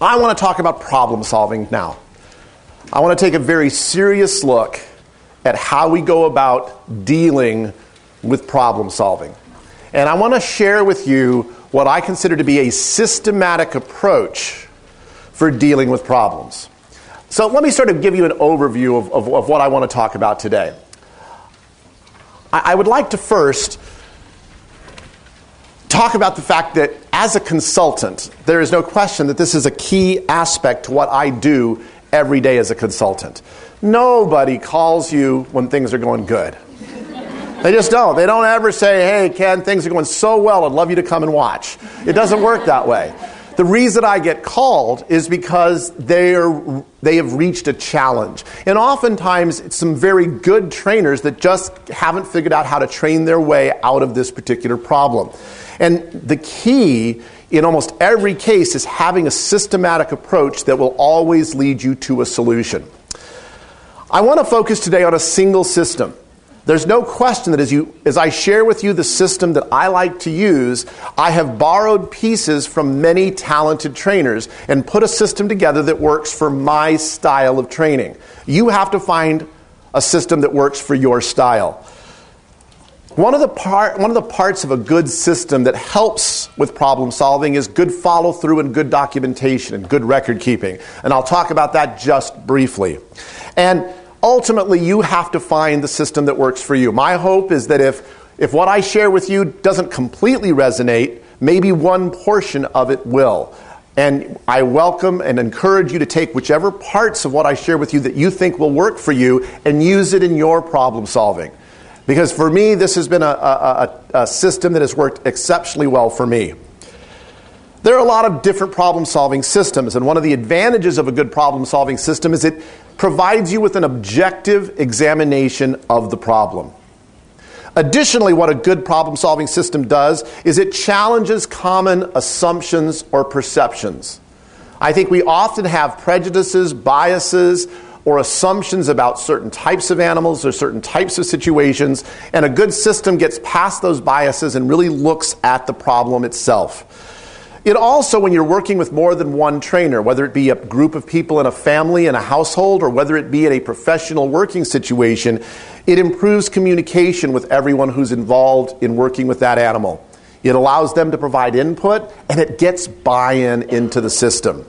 I want to talk about problem solving now. I want to take a very serious look at how we go about dealing with problem solving. And I want to share with you what I consider to be a systematic approach for dealing with problems. So let me sort of give you an overview of what I want to talk about today. I would like to first talk about the fact that as a consultant, there is no question that this is a key aspect to what I do every day as a consultant. Nobody calls you when things are going good. They just don't. They don't ever say, hey, Ken, things are going so well, I'd love you to come and watch. It doesn't work that way. The reason I get called is because they have reached a challenge. And oftentimes, it's some very good trainers that just haven't figured out how to train their way out of this particular problem. And the key in almost every case is having a systematic approach that will always lead you to a solution. I want to focus today on a single system. There's no question that as I share with you the system that I like to use, I have borrowed pieces from many talented trainers and put a system together that works for my style of training. You have to find a system that works for your style. One of the parts of a good system that helps with problem solving is good follow-through and good documentation and good record keeping. And I'll talk about that just briefly. And ultimately, you have to find the system that works for you. My hope is that if what I share with you doesn't completely resonate, maybe one portion of it will. And I welcome and encourage you to take whichever parts of what I share with you that you think will work for you and use it in your problem solving. Because for me, this has been a system that has worked exceptionally well for me. There are a lot of different problem-solving systems, and one of the advantages of a good problem-solving system is it provides you with an objective examination of the problem. Additionally, what a good problem-solving system does is it challenges common assumptions or perceptions. I think we often have prejudices, biases, or assumptions about certain types of animals or certain types of situations, and a good system gets past those biases and really looks at the problem itself. It also, when you're working with more than one trainer, whether it be a group of people in a family, in a household, or whether it be in a professional working situation, it improves communication with everyone who's involved in working with that animal. It allows them to provide input, and it gets buy-in into the system.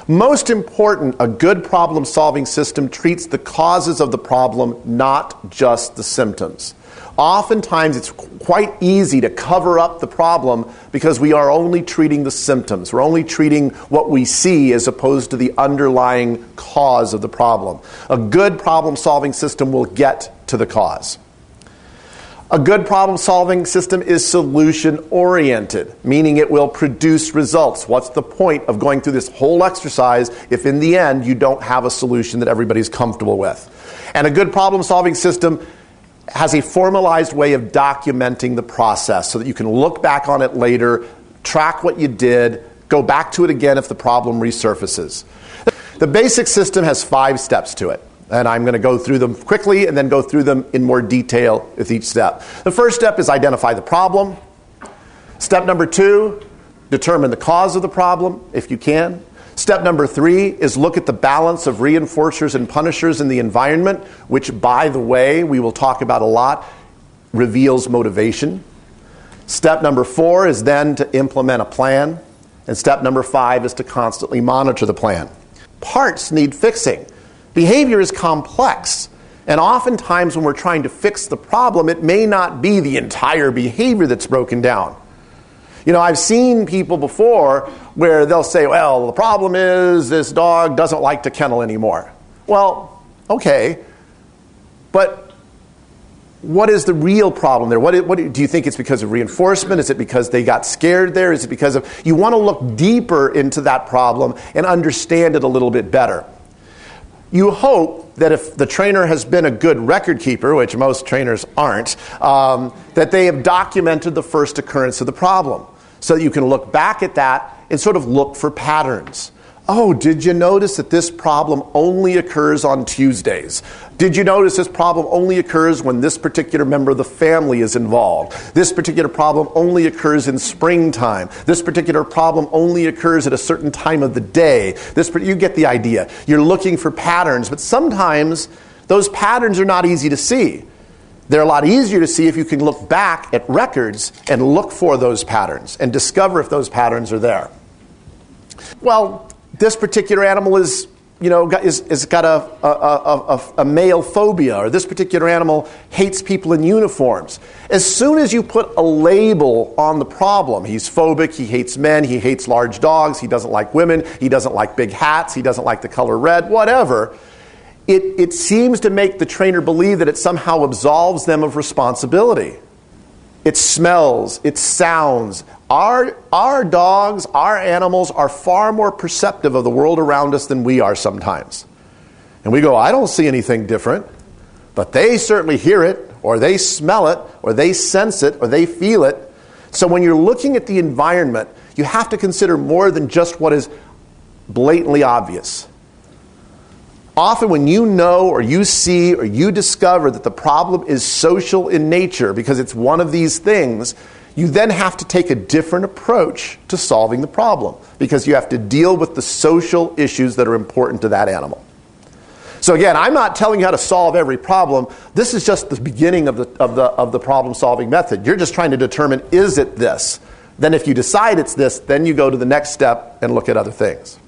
Most important, a good problem-solving system treats the causes of the problem, not just the symptoms. Oftentimes, it's quite easy to cover up the problem because we are only treating the symptoms. We're only treating what we see as opposed to the underlying cause of the problem. A good problem-solving system will get to the cause. A good problem-solving system is solution-oriented, meaning it will produce results. What's the point of going through this whole exercise if in the end you don't have a solution that everybody's comfortable with? And a good problem-solving system has a formalized way of documenting the process so that you can look back on it later, track what you did, go back to it again if the problem resurfaces. The basic system has 5 steps to it. And I'm going to go through them quickly and then go through them in more detail with each step. The first step is identify the problem. Step number 2, determine the cause of the problem, if you can. Step number 3 is look at the balance of reinforcers and punishers in the environment, which, by the way, we will talk about a lot, reveals motivation. Step number 4 is then to implement a plan. And step number 5 is to constantly monitor the plan. Parts need fixing. Behavior is complex, and oftentimes when we're trying to fix the problem, it may not be the entire behavior that's broken down. You know, I've seen people before where they'll say, well, the problem is this dog doesn't like to kennel anymore. Well, okay, but what is the real problem there? What do you think it's because of reinforcement? Is it because they got scared there? Is it because of... You want to look deeper into that problem and understand it a little bit better. You hope that if the trainer has been a good record keeper, which most trainers aren't, that they have documented the first occurrence of the problem so that you can look back at that and sort of look for patterns. Oh, did you notice that this problem only occurs on Tuesdays? Did you notice this problem only occurs when this particular member of the family is involved? This particular problem only occurs in springtime. This particular problem only occurs at a certain time of the day. You get the idea. You're looking for patterns, but sometimes those patterns are not easy to see. They're a lot easier to see if you can look back at records and look for those patterns and discover if those patterns are there. Well, this particular animal is got a male phobia, or this particular animal hates people in uniforms. As soon as you put a label on the problem, he's phobic, he hates men, he hates large dogs, he doesn't like women, he doesn't like big hats, he doesn't like the color red, whatever, it seems to make the trainer believe that it somehow absolves them of responsibility. It smells, it sounds. Our dogs, our animals are far more perceptive of the world around us than we are sometimes. And we go, I don't see anything different. But they certainly hear it, or they smell it, or they sense it, or they feel it. So when you're looking at the environment, you have to consider more than just what is blatantly obvious. Often when you know or you see or you discover that the problem is social in nature because it's one of these things, you then have to take a different approach to solving the problem because you have to deal with the social issues that are important to that animal. So again, I'm not telling you how to solve every problem. This is just the beginning of the problem-solving method. You're just trying to determine, is it this? Then if you decide it's this, then you go to the next step and look at other things.